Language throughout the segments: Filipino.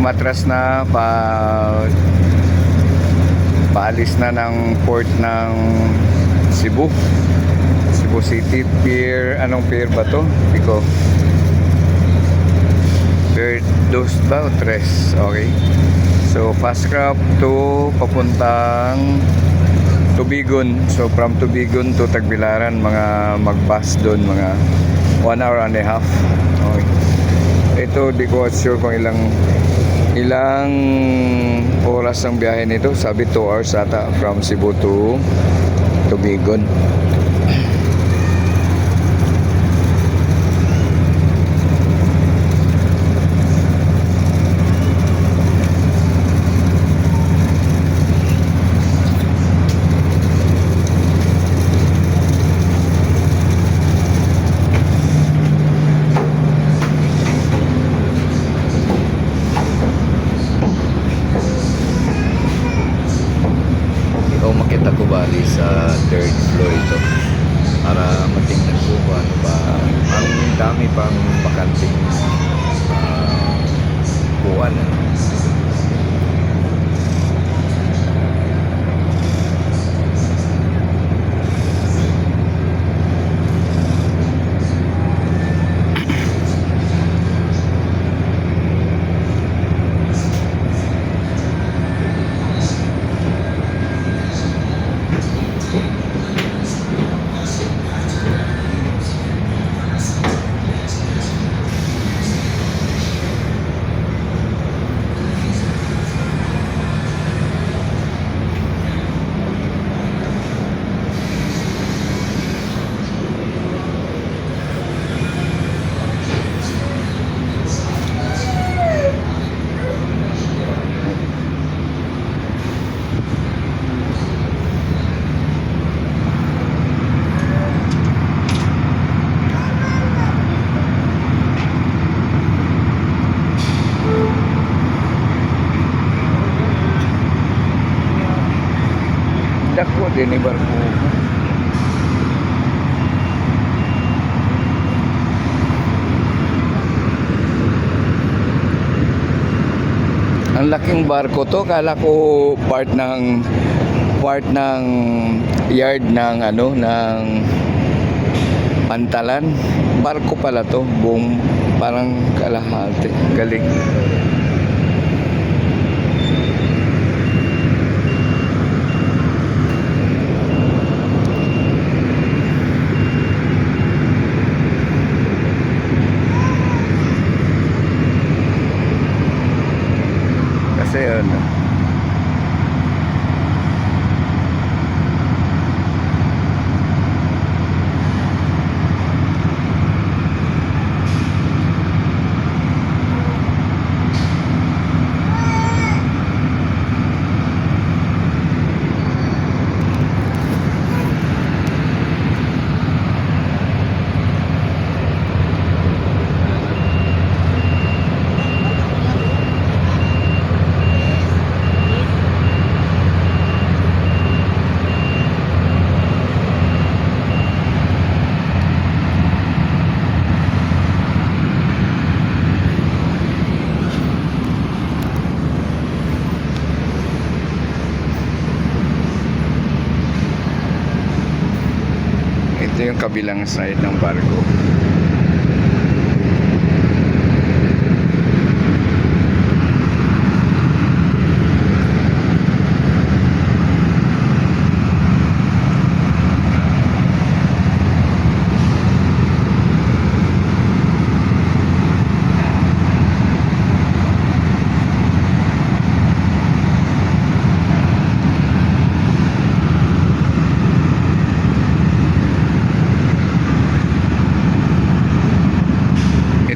umatras na paalis na ng port ng Cebu City Pier. Anong pier ba to? Hindi ko. Pier 2 ba o 3? Okay. So fast crab to papuntang Tubigon. So from Tubigon to Tagbilaran, mga mag-bus doon, mga 1 hour and a half. Okay. Ito, di ko sure kung ilang oras ang biyahe nito. Sabi 2 hours ata from Cebu to Tubigon. Makita ko bali sa 3rd floor ito para matingnan ko kung ano ba ang dami pang bakanting buwan. Dako din ni barko. Ang laking barko to, kala ko part ng yard ng ng Pantalan. Barko pala to, buong parang kalahati. Galing. Kasi ito yung kabilang side ng barko.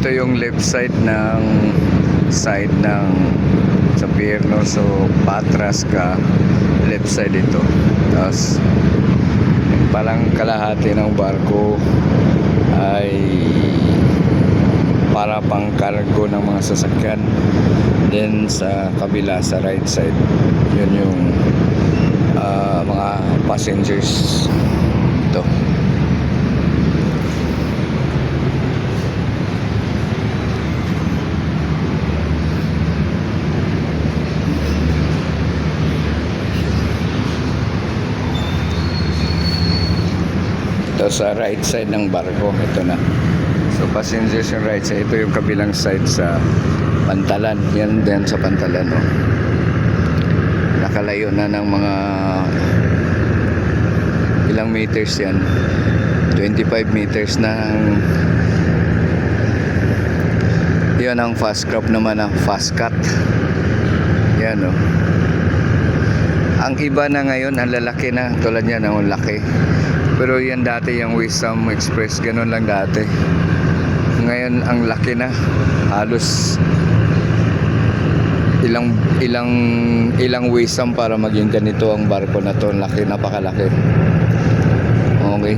Ito yung left side ng sa pier, no? So patras ka, left side ito. Tapos palang kalahati ng barko ay para pang cargo ng mga sasakyan. Then sa kabila, sa right side, yun yung mga passengers. Ito. Ito sa right side ng barko. Ito na. So passengers yung right side. Ito yung kabilang side sa Pantalan. Yan din sa Pantalan. Oh. Nakalayo na ng mga ilang meters yan. 25 meters na yan ang fast crop naman, ang fast cut. Yan o. Ang iba na ngayon, ang lalaki na, tulad yan, ang laki. Pero yan dati, yung Wisdom Express, ganun lang dati. Ngayon, ang laki na. Halos ilang Wisdom para maging ganito ang barko na to. Laki, napakalaki. Okay.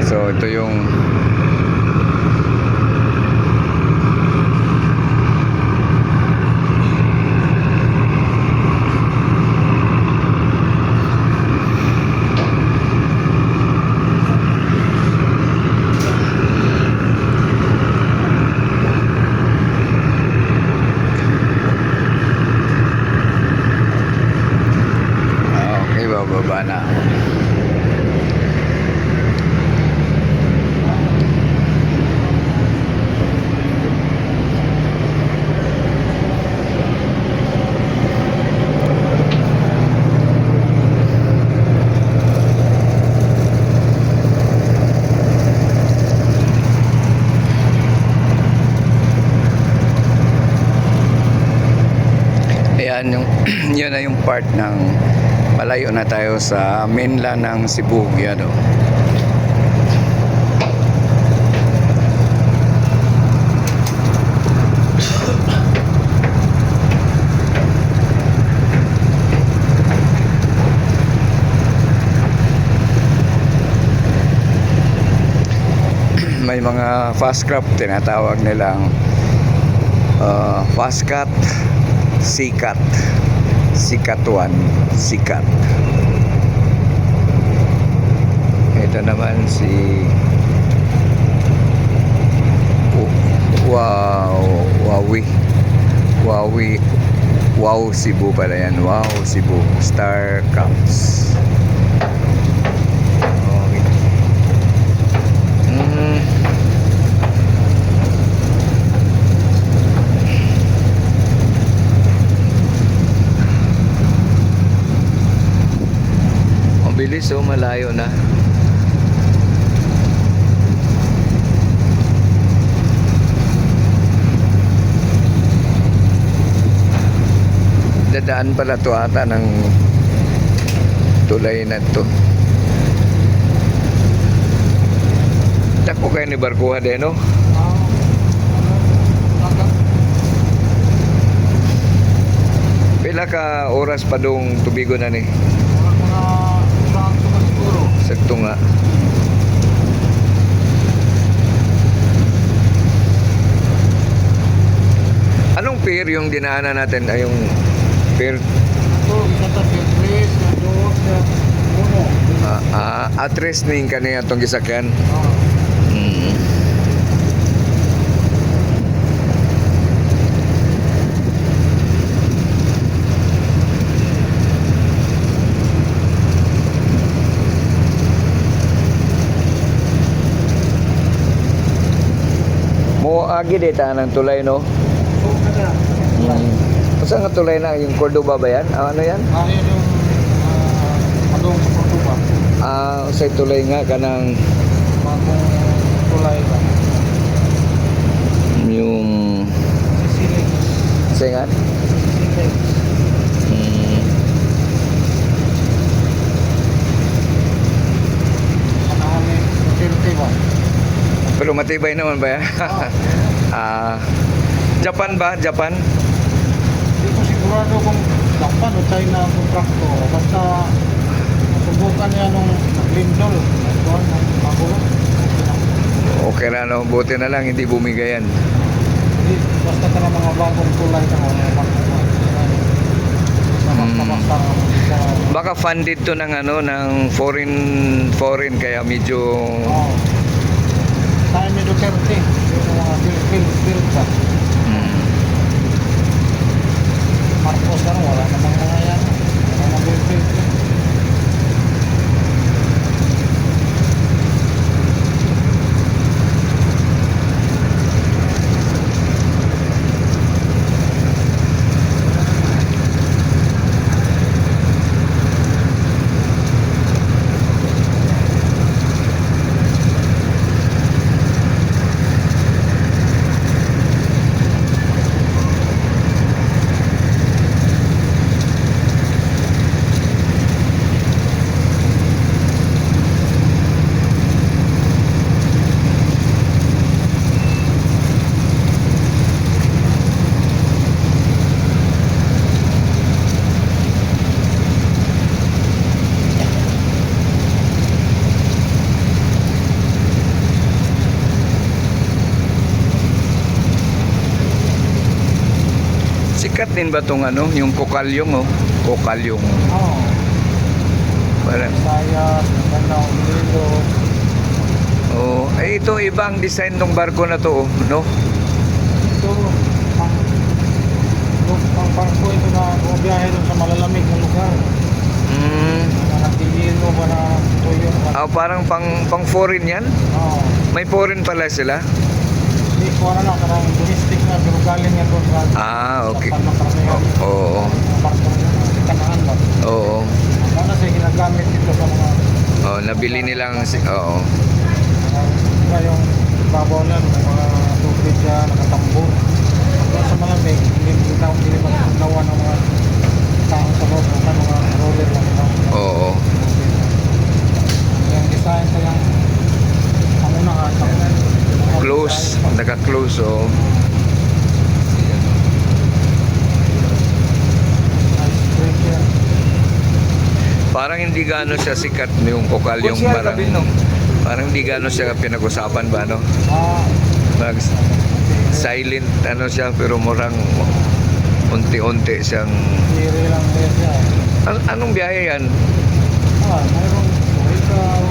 So ito yung okay, bababa na ako. Ayan yung yun na yung part ng malayo na tayo sa mainland ng Cebu. Yan o. May mga fast craft tinatawag nilang fast cut, sikat, sikatuan, sikat. Ito naman si Wow Cebu pala yan. Wow Cebu Star Camps. Okay. Bilis, oh, malayo na. Dadaan pala to ata ng tulay na to. Dako kayo ni barkuha din, no? Pila ka oras pa dong tubigo na ni? Sakto nga. Anong pier yung dinaanan natin? Ay, yung pier? Atres ning kaniya itong gisakyan. Agi dita ng tulay, no? Saan nga tulay na? Yung Cordoba ba yan? Ano yan? Yun yung padung sa Cordoba. Sa tulay nga ka ng Bagong tulay ba? yung Sisilig. singat? Sisilig. Manahamin, utility ba? Pero matibay naman ba yan? Japan ba? Japan? Hindi ko sigurado kung Japan o China ang kontrakto. Basta subukan niya nung naglindol. Ito ang magulo. Okay na, no? Buti na lang hindi bumigayan. Hindi, basta ka na mga bagong tulay ka mga basta Baka funded to ng ano, ng foreign kaya medyo tayo ni Duterte. Yung mga build ba? Marcos lang, wala namang mga yan. Sikat din ba tong ano, yung kokalyong oh? Kokalyong. Oo. Parang, Sayas, Mindanao, Iloilo. oh, eh ito ibang design ng barko na to, oh, no? Ito, ang barko ito na bumiyahe doon sa malalamig na lugar. Mm. Mga nagtihilo ba na tuyo. Ah, parang pang foreign yan? Oo. May foreign pala sila? Hindi ko na karang domestic na pero galing nga doon sa Ah, okay. sa panakaramihan. Oo. Mga barko na kanaan ba. Oo. Ano siya ginagamit dito sa mga Oh, nabili nilang oo. diba yung babaw na ng mga tubig siya nakatambor. Kaya sa malamig, hindi magnawa ng mga tao sa loob ng mga roller lang. Oo. Yung design sa yung pangunahan. Close, naka-close oh. Icebreaker. Parang hindi gaano siya sikat yung kokalyong parang hindi gaano siya pinag-usapan ba no? Mag silent ano siya pero murang unti-unti siyang Kiri lang din siya. anong biyahe yan? Mayroong Surigao,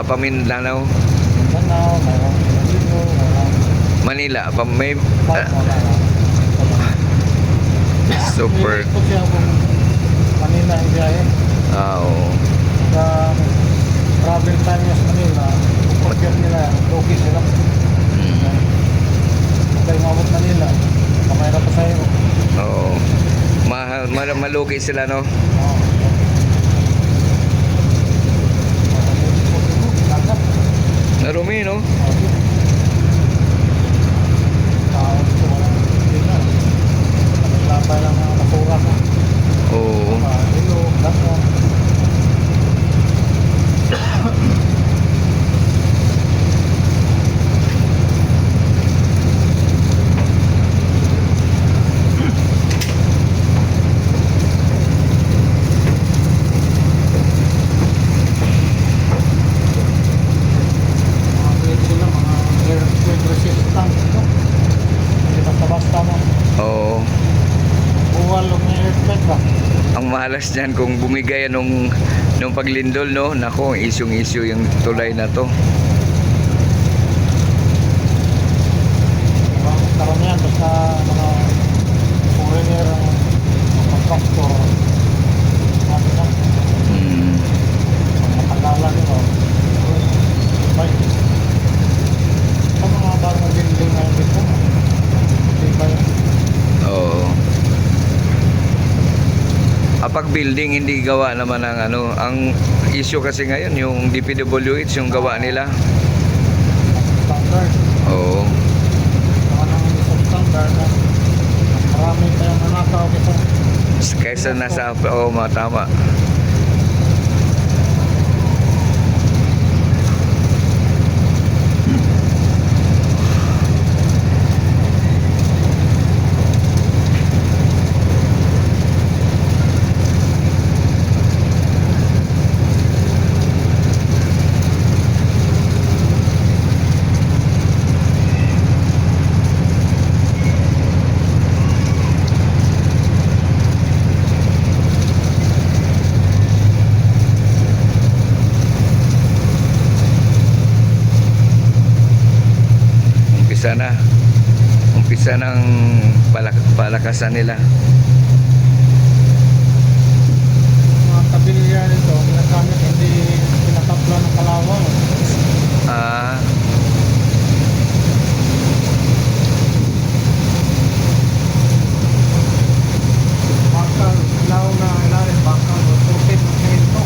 Pamindanao, Mindanao, mayroong Iloilo, mayroong Manila, may wala. super Ito siya kung Manila ang biyahe. oo. Sa travel time niya sa Manila, pag-get nila, okay sila. Kaya umabot Manila, kamayra pa sa'yo. Oo. Malugi sila no? Narumi no? Labay lang ang nasura ko. Oo. Ilog, dapo. Mga grade sila, mga earthquake resistant. Hindi basta-basta mo. Oo. Buwal o may earthquake ba? Ang malas niyan kung bumigay nung paglindol no, nako isyong-isyu yung tulay na to. Karamihan basta mga foreigner ang contractor. Sabi na, Mm. matagalan nyo. Bye. Sa mga bagong building ngayon dito, hindi ba yun? Oo. Pag building hindi gawa naman ng ano, ang issue kasi ngayon yung DPWH yung gawa nila. Standard. Oo. Mga nang isang standard na marami tayong nanakaw dito. Kaysa nasa tama. Umpisa ng palakasan nila. Mga kabilya nito, ginagamit hindi pinatapla ng kalawang. Ah, Bakal, ilaw na ilalim, bakal, rotate ng semento.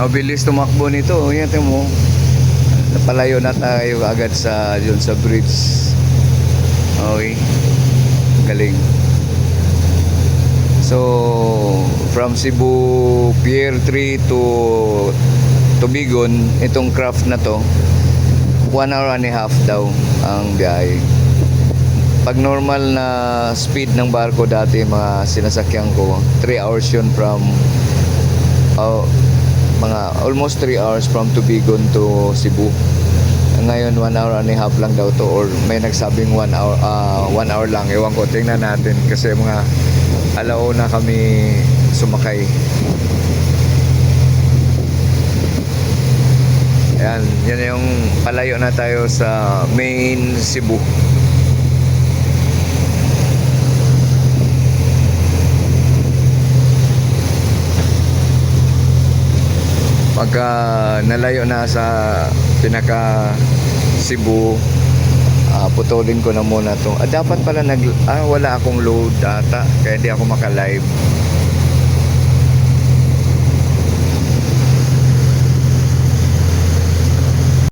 Bilis tumakbo nito. Yan mo. Napalayo na tayo agad sa yun sa bridge. Okay. Galing. So, from Cebu Pier 3 to Tubigon, itong craft na to, 1 hour and a half daw ang biyahe. Pag normal na speed ng barko dati, mga sinasakyan ko, 3 hours yun from mga almost 3 hours from Tubigon to Cebu. Ngayon 1 hour and a half lang daw to, or may nagsabing 1 hour 1 hour lang. Ewan ko, tingnan natin kasi mga alauna kami sumakay. Yan yung palayo na tayo sa main Cebu. Pagka nalayo na sa pinaka Cebu, putulin ko na muna to. Dapat pala wala akong load data kaya hindi ako maka-live.